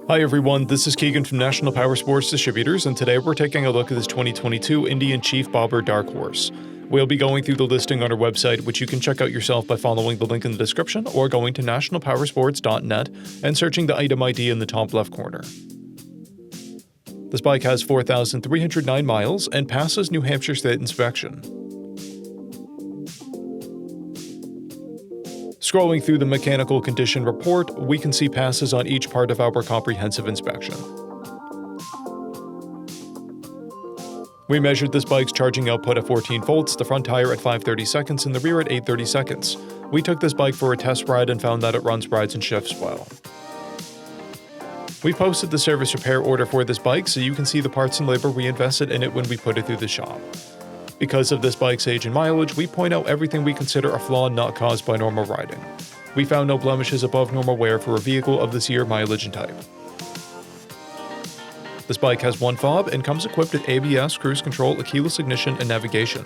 Hi everyone, this is Keegan from National Powersports Distributors, and today we're taking a look at this 2022 Indian Chief BOBBER Dark Horse. We'll be going through the listing on our website, which you can check out yourself by following the link in the description or going to nationalpowersports.net and searching the item ID in the top left corner. This bike has 4,309 miles and passes New Hampshire State inspection. Scrolling through the mechanical condition report, we can see passes on each part of our comprehensive inspection. We measured this bike's charging output at 14 volts, the front tire at 530 seconds, and the rear at 830 seconds. We took this bike for a test ride and found that it runs, rides, and shifts well. We posted the service repair order for this bike so you can see the parts and labor we invested in it when we put it through the shop. Because of this bike's age and mileage, we point out everything we consider a flaw not caused by normal riding. We found no blemishes above normal wear for a vehicle of this year, mileage, and type. This bike has one fob and comes equipped with ABS, cruise control, a keyless ignition, and navigation.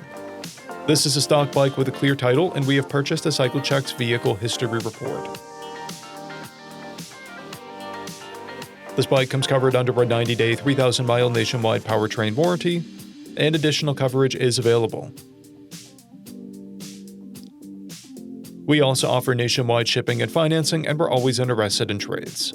This is a stock bike with a clear title, and we have purchased a CycleCheck's vehicle history report. This bike comes covered under a 90-day, 3,000-mile nationwide powertrain warranty, and additional coverage is available. We also offer nationwide shipping and financing, and we're always interested in trades.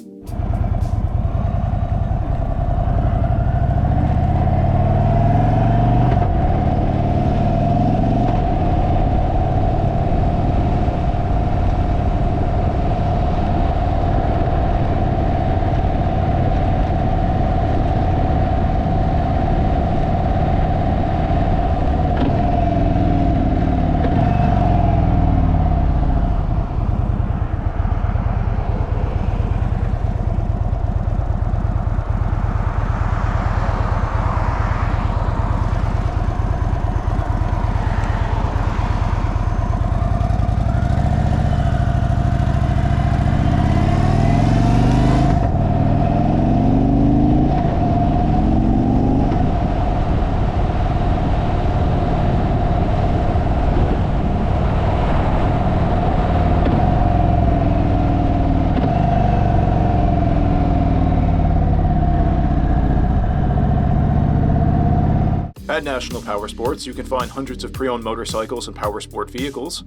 At National Powersports, you can find hundreds of pre-owned motorcycles and powersport vehicles,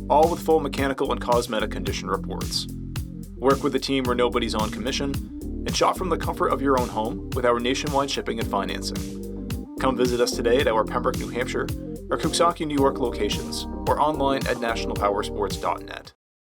all with full mechanical and cosmetic condition reports. Work with a team where nobody's on commission, and shop from the comfort of your own home with our nationwide shipping and financing. Come visit us today at our Pembroke, New Hampshire, or Coxsackie, New York locations, or online at nationalpowersports.net.